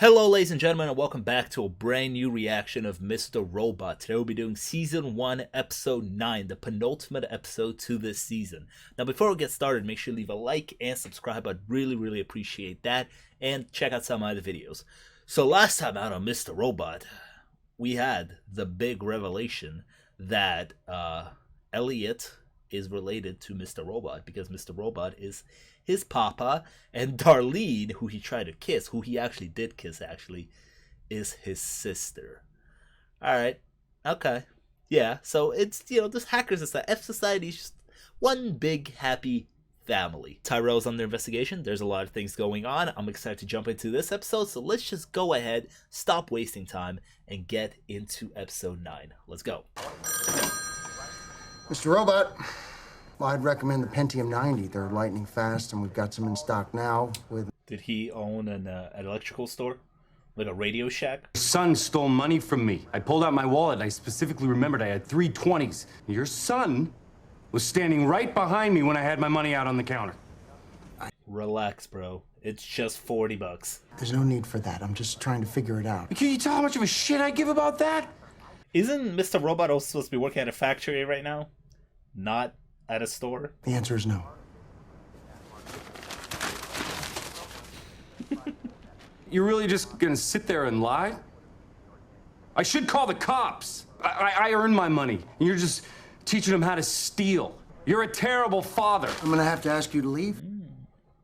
Hello ladies and gentlemen, and welcome back to a brand new reaction of Mr. Robot. Today we'll be doing Season 1, Episode 9, the penultimate episode to this season. Now before we get started, make sure you leave a like and subscribe. I'd really appreciate that. And check out some of my other videos. So last time out on Mr. Robot, we had the big revelation that Elliot is related to Mr. Robot because Mr. Robot is his papa, and Darlene, who he tried to kiss, who he actually did kiss actually, is his sister. Alright, okay. Yeah, so it's, you know, this hackers, it's the F Society is just one big happy family. Tyrell's under investigation. There's a lot of things going on. I'm excited to jump into this episode, so let's just go ahead, stop wasting time, and get into episode 9. Let's go. Mr. Robot, well, I'd recommend the Pentium 90. They're lightning fast, and we've got some in stock now with... Did he own an electrical store? Like a Radio Shack? Your son stole money from me. I pulled out my wallet, and I specifically remembered I had 3 20s. Your son was standing right behind me when I had my money out on the counter. Relax, bro. It's just 40 bucks. There's no need for that. I'm just trying to figure it out. Can you tell how much of a shit I give about that? Isn't Mr. Robot also supposed to be working at a factory right now? Not at a store? The answer is no. You're really just gonna sit there and lie? I should call the cops. I earned my money, and you're just teaching them how to steal. You're a terrible father. I'm gonna have to ask you to leave.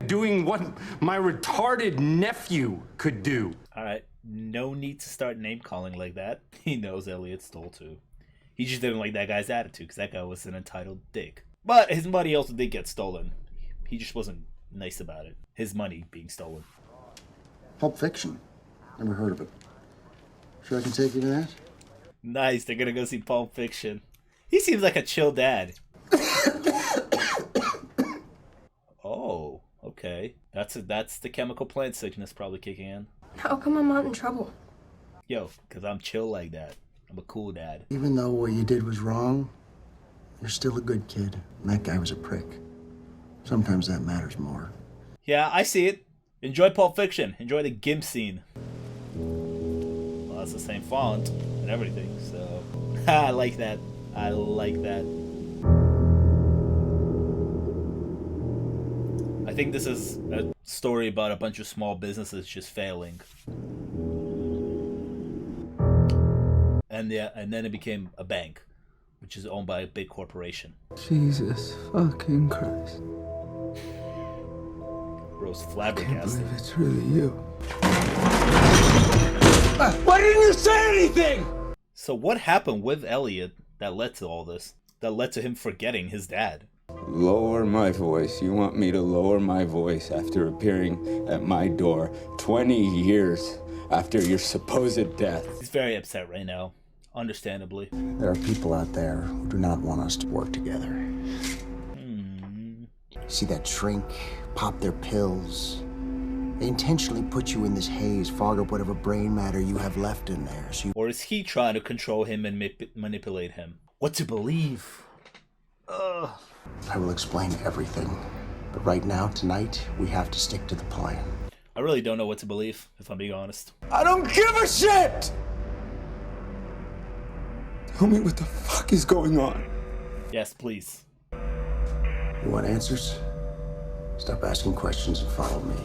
Doing what my retarded nephew could do. Alright, no need to start name calling like that. He knows Elliot stole too. He just didn't like that guy's attitude because that guy was an entitled dick. But his money also did get stolen. He just wasn't nice about it. His money being stolen. Pulp Fiction. Never heard of it. Sure I can take you to that? Nice, they're gonna go see Pulp Fiction. He seems like a chill dad. Oh, okay. That's the chemical plant sickness probably kicking in. How come I'm not in trouble? Yo, because I'm chill like that. I'm a cool dad. Even though what you did was wrong, you're still a good kid. And that guy was a prick. Sometimes that matters more. Yeah, I see it. Enjoy Pulp Fiction. Enjoy the GIMP scene. Well, that's the same font and everything, so... I like that. I like that. I think this is a story about a bunch of small businesses just failing. And yeah, and then it became a bank, which is owned by a big corporation. Jesus fucking Christ. Bro's I can't flabbergasted. believe it's really you. Why didn't you say anything? So what happened with Elliot that led to all this? That led to him forgetting his dad? Lower my voice. You want me to lower my voice after appearing at my door 20 years after your supposed death? He's very upset right now, understandably. There are people out there who do not want us to work together. See that shrink, pop their pills. They intentionally put you in this haze, fog up whatever brain matter you have left in there. So Or is he trying to control him and manipulate him? What to believe? Ugh. I will explain everything. But right now, tonight, we have to stick to the plan. I really don't know what to believe, if I'm being honest. I don't give a shit! Tell me what the fuck is going on. Yes, please. You want answers? Stop asking questions and follow me.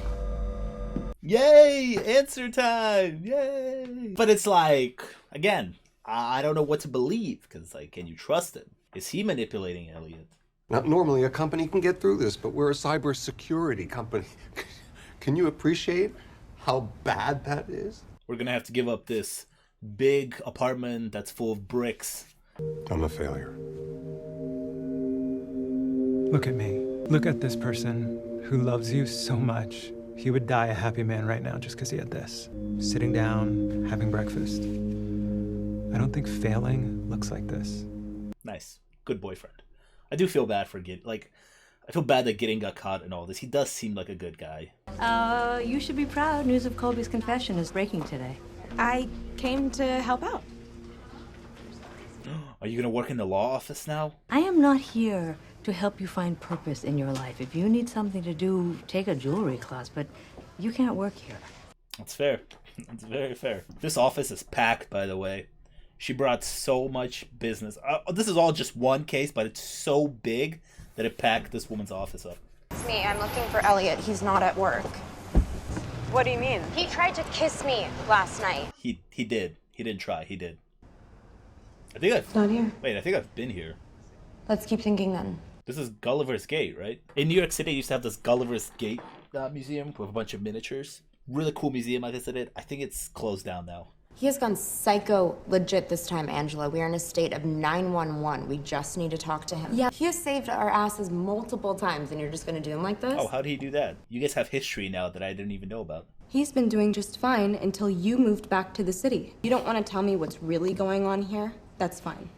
Yay! Answer time! Yay! But it's like, again, I don't know what to believe, because, like, can you trust him? Is he manipulating Elliot? Not normally a company can get through this, but we're a cybersecurity company. Can you appreciate how bad that is? We're gonna have to give up this big apartment that's full of bricks. I'm a failure. Look at me. Look at this person who loves you so much. He would die a happy man right now just because he had this. Sitting down, having breakfast. I don't think failing looks like this. Nice. Good boyfriend. I do feel bad for Gideon. Like, I feel bad that Gideon got caught in all this. He does seem like a good guy. You should be proud. News of Colby's confession is breaking today. I came to help out. Are you gonna work in the law office now? I am not here to help you find purpose in your life. If you need something to do, take a jewelry class, but you can't work here. That's fair. It's very fair. This office is packed, by the way. She brought so much business. This is all just one case, but it's so big that it packed this woman's office up. It's me. I'm looking for Elliot. He's not at work. What do you mean? He tried to kiss me last night. He did. He didn't try. He did. I think I've... Not here. Wait, I think I've been here. Let's keep thinking then. This is Gulliver's Gate, right? In New York City, they used to have this Gulliver's Gate museum with a bunch of miniatures. Really cool museum I visited. I think it's closed down now. He has gone psycho legit this time, Angela. We are in a state of 911. We just need to talk to him. Yeah. He has saved our asses multiple times, and you're just gonna do him like this? Oh, how did he do that? You guys have history now that I didn't even know about. He's been doing just fine until you moved back to the city. You don't want to tell me what's really going on here? That's fine.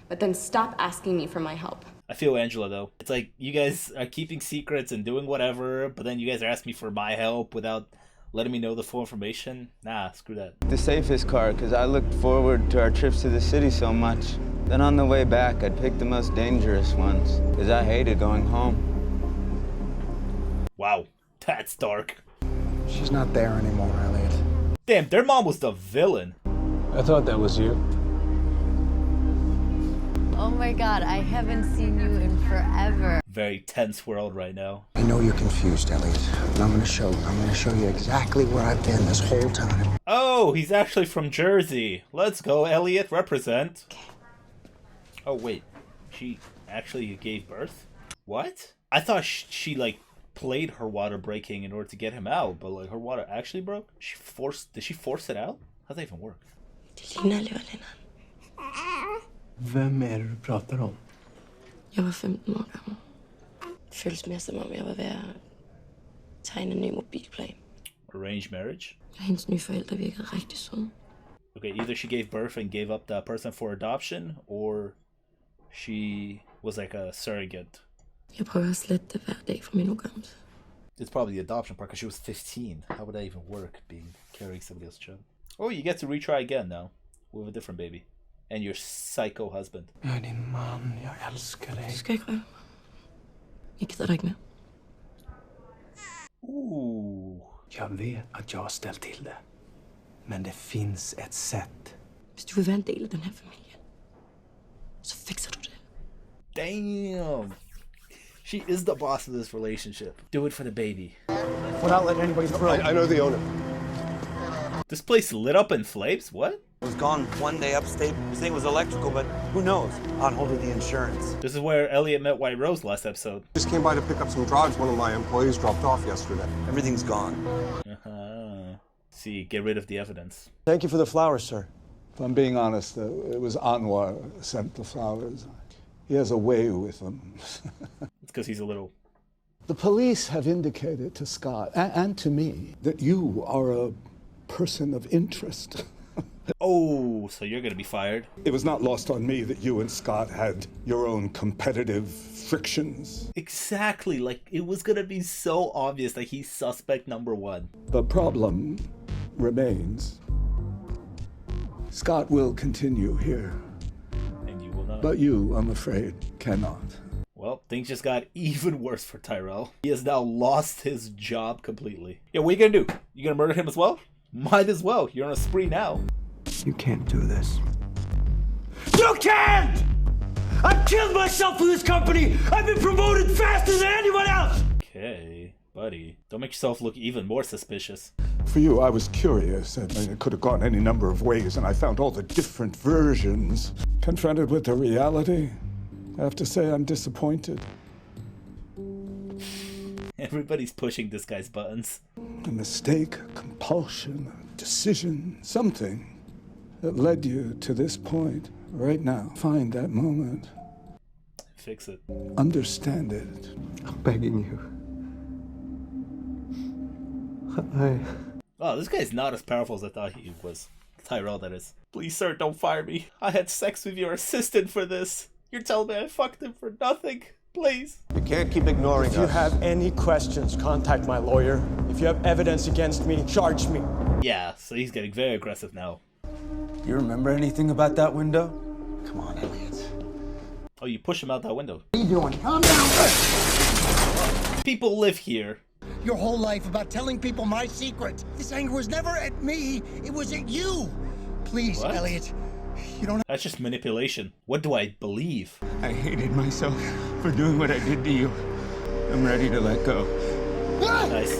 But then stop asking me for my help. I feel Angela, though. It's like you guys are keeping secrets and doing whatever, but then you guys are asking me for my help without letting me know the full information. Nah, screw that. The safest car, because I looked forward to our trips to the city so much. Then on the way back, I'd pick the most dangerous ones, because I hated going home. Wow, that's dark. She's not there anymore, Elliot. Damn, their mom was the villain. I thought that was you. Oh my god, I haven't seen you in forever. Very tense world right now. I know you're confused, Elliot, but I'm gonna show you. I'm gonna show you exactly where I've been this whole time. Oh, he's actually from Jersey. Let's go, Elliot, represent. Oh, wait. She actually gave birth? What? I thought she like, played her water breaking in order to get him out, but, like, her water actually broke? Did she force it out? How'd that even work? Vem är det du pratar om? Jag var 15 år gammal. Føles mer som om jeg var ved at tegne en ny mobilplan. Arranged marriage? Hendes nye forældre virkede rigtig søde. Okay, either she gave birth and gave up that person for adoption, or she was like a surrogate. Jeg prøver at slette det hver dag fra min hukommelse. It's probably the adoption part because she was 15. How would that even work, carrying somebody else's child? Oh, you get to retry again now with a different baby. And your psycho husband. Jag är din man, jag älskar dig. Du skal ikke røre mig. Jeg gider dig ikke mere. Ooh. Jag vet att jag har ställt till det. Men det finns ett sätt. Hvis du vil være en del af den her familie, så fikser du det. Damn. She is the boss of this relationship. Do it for the baby. We're not letting anybody through. I know the owner. This place lit up in flames? What? Was gone one day upstate, saying it was electrical, but who knows? On hold of the insurance. This is where Elliot met White Rose last episode. Just came by to pick up some drugs one of my employees dropped off yesterday. Everything's gone. See, get rid of the evidence. Thank you for the flowers, sir. If I'm being honest, it was Anwar who sent the flowers. He has a way with them. It's because he's a little... The police have indicated to Scott and to me that you are a person of interest. Oh, so you're gonna be fired? It was not lost on me that you and Scott had your own competitive frictions. Exactly, like it was gonna be so obvious that he's suspect number one. The problem remains. Scott will continue here. And you will not. But you, I'm afraid, cannot. Well, things just got even worse for Tyrell. He has now lost his job completely. Yeah, what are you gonna do? You gonna murder him as well? Might as well. You're on a spree now. You can't do this. You can't! I've killed myself for this company! I've been promoted faster than anyone else! Okay, buddy. Don't make yourself look even more suspicious. For you, I was curious, and it could have gone any number of ways, and I found all the different versions. Confronted with the reality, I have to say I'm disappointed. Everybody's pushing this guy's buttons. A mistake, a compulsion, a decision, something that led you to this point right now. Find that moment. Fix it. Understand it. I'm begging you. Oh, this guy's not as powerful as I thought he was. Tyrell, that is. Please, sir, don't fire me. I had sex with your assistant for this. You're telling me I fucked him for nothing. Please. You can't keep ignoring us. If you have any questions, contact my lawyer. If you have evidence against me, charge me. Yeah, so he's getting very aggressive now. You remember anything about that window? Come on, Elliot. Oh, you push him out that window. What are you doing? Calm down. People live here. your whole life about telling people my secret. This anger was never at me, it was at you. Please, What? Elliot, you don't. That's just manipulation. What do I believe? I hated myself for doing what I did to you. I'm ready to let go. Nice.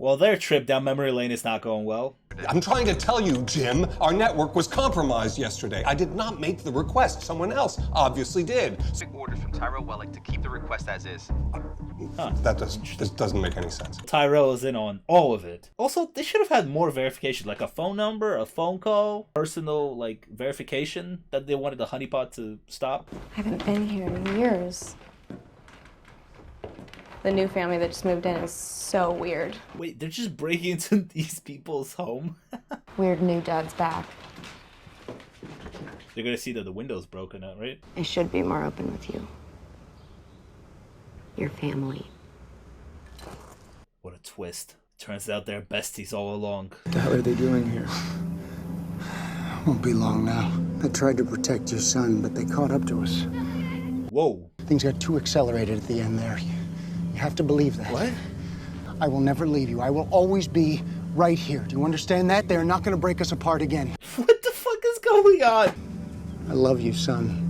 Well, their trip down memory lane is not going well. I'm trying to tell you, Jim, our network was compromised yesterday. I did not make the request. Someone else obviously did. Orders from Tyrell Wellick to keep the request as is. Huh. This doesn't make any sense. Tyrell is in on all of it. Also, they should have had more verification, like a phone number, a phone call, personal, like, verification that they wanted the honeypot to stop. I haven't been here in years. The new family that just moved in is so weird. Wait, they're just breaking into these people's home? Weird new dad's back. They're gonna see that the window's broken out, right? I should be more open with you. Your family. What a twist. Turns out they're besties all along. What the hell are they doing here? Won't be long now. I tried to protect your son, but they caught up to us. Whoa. Things got too accelerated at the end there. You have to believe that. What? I will never leave you. I will always be right here. Do you understand that? They're not going to break us apart again. What the fuck is going on? I love you, son.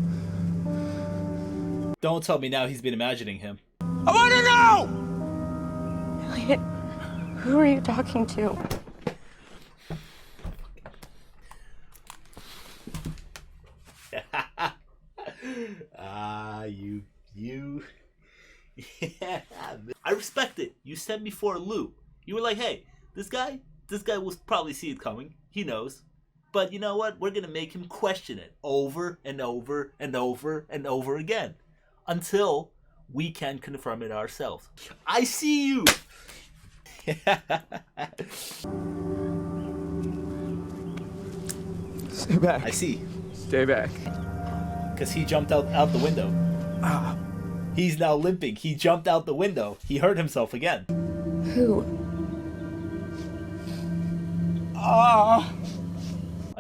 Don't tell me now he's been imagining him. I want to know! Elliot, who are you talking to? You. Yeah, I respect it. You sent me for a loop. You were like, hey, this guy will probably see it coming. He knows. But you know what? We're going to make him question it over and over and over and over again until we can confirm it ourselves. I see you. Stay back. I see. Stay back. Because he jumped out the window. He's now limping. He jumped out the window. He hurt himself again. Who? I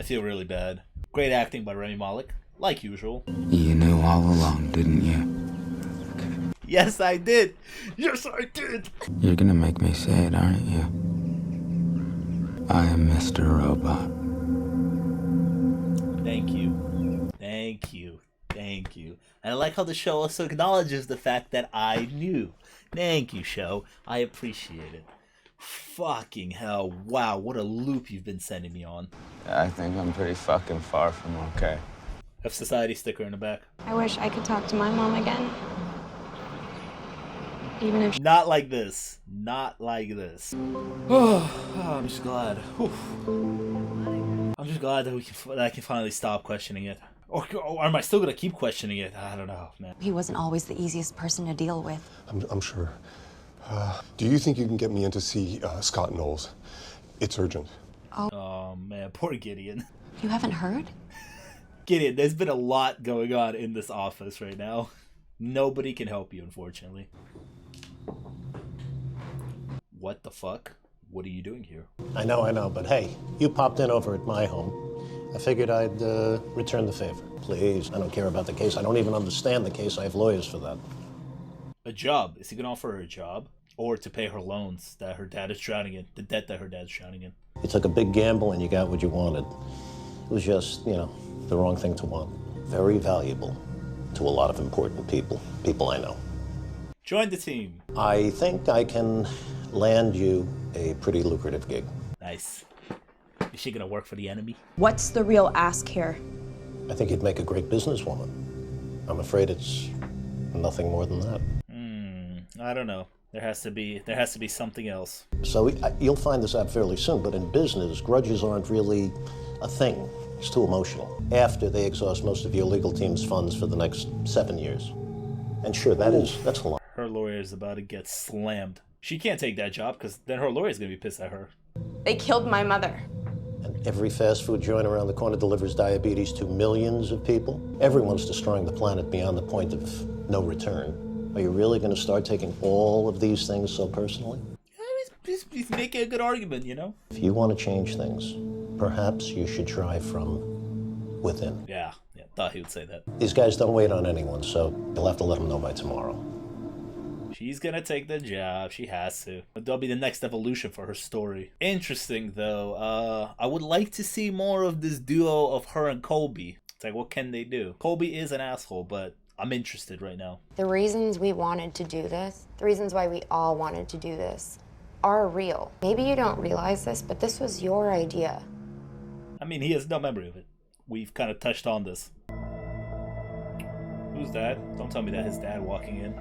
feel really bad. Great acting by Rami Malek, like usual. You knew all along, didn't you? Yes, I did. Yes, I did. You're gonna make me say it, aren't you? I am Mr. Robot. Thank you. Thank you. Thank you. And I like how the show also acknowledges the fact that I knew. Thank you, show. I appreciate it. Fucking hell. Wow, what a loop you've been sending me on. I think I'm pretty fucking far from okay. F Society sticker in the back. I wish I could talk to my mom again. Even if Not like this. Not like this. Oh, I'm just glad. Whew. I'm just glad that I can finally stop questioning it. Or am I still gonna keep questioning it? I don't know, man. He wasn't always the easiest person to deal with. I'm sure. Do you think you can get me in to see Scott Knowles? It's urgent. Oh man, poor Gideon. You haven't heard? Gideon, there's been a lot going on in this office right now. Nobody can help you, unfortunately. What the fuck? What are you doing here? I know, but hey, you popped in over at my home. I figured I'd return the favor. Please, I don't care about the case. I don't even understand the case. I have lawyers for that. A job? Is he gonna offer her a job? Or to pay her loans that her dad is drowning in? The debt that her dad's drowning in? You took a big gamble and you got what you wanted. It was just, the wrong thing to want. Very valuable to a lot of important people I know. Join the team. I think I can land you a pretty lucrative gig. Nice. Is she gonna work for the enemy? What's the real ask here? I think you'd make a great businesswoman. I'm afraid it's nothing more than that. I don't know. There has to be something else. So you'll find this out fairly soon, but in business, grudges aren't really a thing. It's too emotional. After they exhaust most of your legal team's funds for the next 7 years. And sure, that's a lot. Her lawyer is about to get slammed. She can't take that job because then her lawyer is gonna be pissed at her. they killed my mother. And every fast food joint around the corner delivers diabetes to millions of people. Everyone's destroying the planet beyond the point of no return. Are you really going to start taking all of these things so personally? He's making a good argument, If you want to change things, perhaps you should try from within. Yeah, thought he would say that. These guys don't wait on anyone, so you'll have to let them know by tomorrow. She's gonna take the job. She has to. That'll be the next evolution for her story. Interesting, though. I would like to see more of this duo of her and Colby. It's like, what can they do? Colby is an asshole, but I'm interested right now. The reasons we wanted to do this, the reasons why we all wanted to do this, are real. Maybe you don't realize this, but this was your idea. I mean, he has no memory of it. We've kind of touched on this. Who's that? Don't tell me that his dad walking in.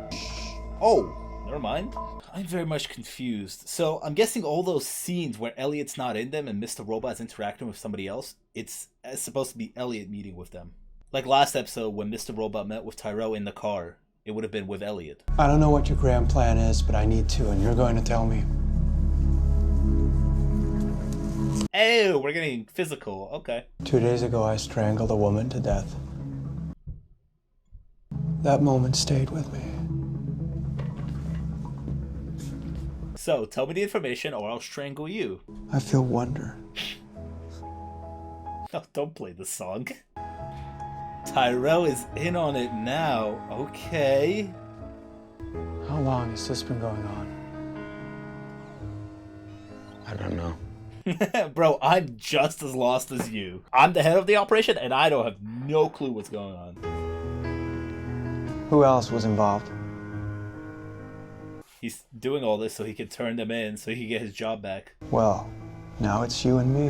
Oh, never mind. I'm very much confused. So I'm guessing all those scenes where Elliot's not in them and Mr. Robot's interacting with somebody else, it's supposed to be Elliot meeting with them. Like last episode when Mr. Robot met with Tyrell in the car, it would have been with Elliot. I don't know what your grand plan is, but I need to, and you're going to tell me. Hey, we're getting physical. Okay. 2 days ago, I strangled a woman to death. That moment stayed with me. So, tell me the information or I'll strangle you. I feel wonder. Oh, don't play the song. Tyrell is in on it now. Okay. How long has this been going on? I don't know. Bro, I'm just as lost as you. I'm the head of the operation and I don't have no clue what's going on. Who else was involved? He's doing all this so he can turn them in, so he can get his job back. Well, now it's you and me.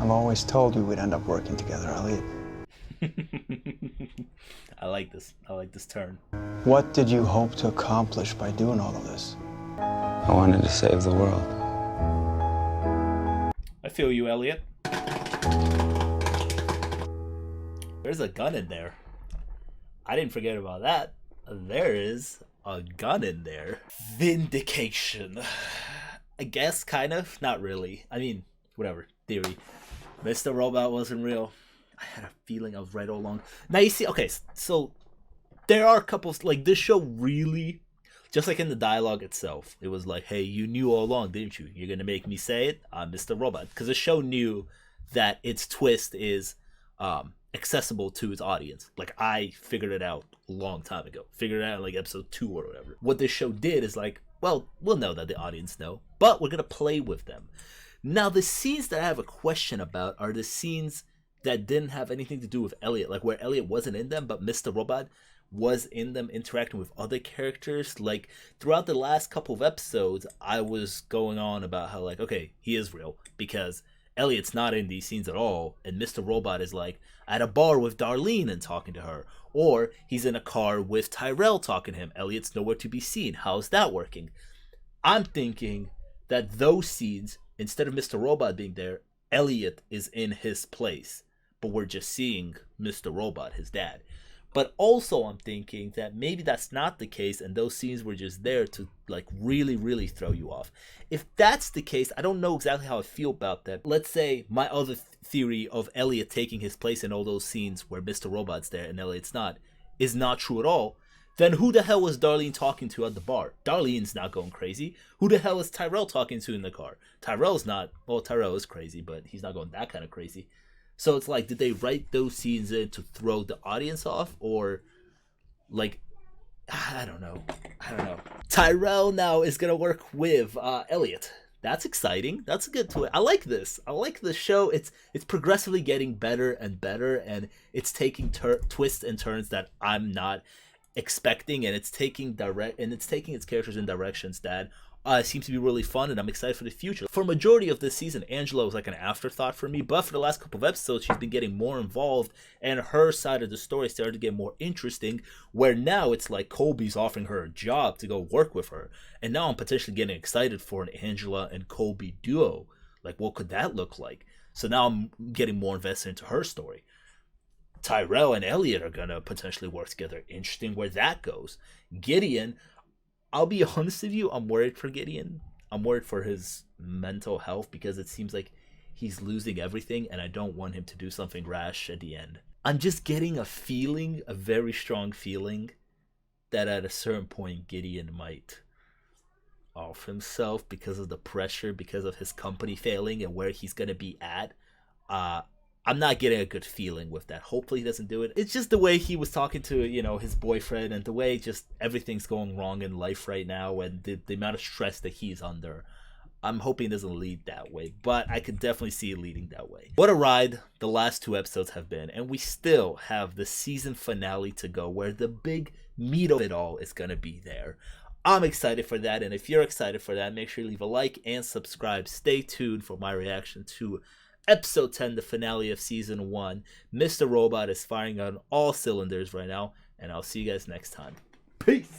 I've always told you we'd end up working together, Elliot. I like this. I like this turn. What did you hope to accomplish by doing all of this? I wanted to save the world. I feel you, Elliot. There's a gun in there. I didn't forget about that. There is a gun in there. Vindication. I guess, kind of. Not really. I mean, whatever. Theory. Mr. Robot wasn't real. I had a feeling I was right all along. Now you see, okay, so there are a couple, like this show really, just like in the dialogue itself, it was like, hey, you knew all along, didn't you? You're going to make me say it? I'm Mr. Robot. Because the show knew that its twist is accessible to its audience. Like, I figured it out a long time ago. Figured it out in like episode 2 or whatever. What this show did is like, well, we'll know that the audience know, but we're going to play with them. Now, the scenes that I have a question about are the scenes that didn't have anything to do with Elliot, like where Elliot wasn't in them, but Mr. Robot was in them interacting with other characters. Like, throughout the last couple of episodes, I was going on about how, like, okay, he is real, because Elliot's not in these scenes at all, and Mr. Robot is, like, at a bar with Darlene and talking to her, or he's in a car with Tyrell talking to him. Elliot's nowhere to be seen. How's that working? I'm thinking that those scenes, instead of Mr. Robot being there, Elliot is in his place, but we're just seeing Mr. Robot, his dad. But also I'm thinking that maybe that's not the case and those scenes were just there to like really, really throw you off. If that's the case, I don't know exactly how I feel about that. Let's say my other theory of Elliot taking his place in all those scenes where Mr. Robot's there and Elliot's not is not true at all. Then who the hell was Darlene talking to at the bar? Darlene's not going crazy. Who the hell is Tyrell talking to in the car? Tyrell's not, well, Tyrell is crazy, but he's not going that kind of crazy. So it's like, did they write those scenes in to throw the audience off? Or, like, I don't know. Tyrell now is going to work with Elliot. That's exciting. That's a good twist. I like this. I like the show. It's progressively getting better and better, and it's taking twists and turns that I'm not expecting, and it's taking its characters in directions that seems to be really fun, and I'm excited for the future. For a majority of this season, Angela was like an afterthought for me, but for the last couple of episodes, she's been getting more involved, and her side of the story started to get more interesting, where now it's like Colby's offering her a job to go work with her, and now I'm potentially getting excited for an Angela and Colby duo. Like, what could that look like? So now I'm getting more invested into her story. Tyrell and Elliot are gonna potentially work together. Interesting where that goes. Gideon, I'll be honest with you, I'm worried for Gideon. I'm worried for his mental health because it seems like he's losing everything and I don't want him to do something rash at the end. I'm just getting a feeling, a very strong feeling, that at a certain point Gideon might off himself because of the pressure, because of his company failing and where he's going to be at. I'm not getting a good feeling with that. Hopefully he doesn't do it. It's just the way he was talking to, you know, his boyfriend, and the way just everything's going wrong in life right now, and the amount of stress that he's under. I'm hoping it doesn't lead that way, but I could definitely see it leading that way. What a ride the last 2 episodes have been, and we still have the season finale to go, where the big meat of it all is going to be there. I'm excited for that, and if you're excited for that, make sure you leave a like and subscribe. Stay tuned for my reaction to Episode 10, the finale of Season 1. Mr. Robot is firing on all cylinders right now, and I'll see you guys next time. Peace!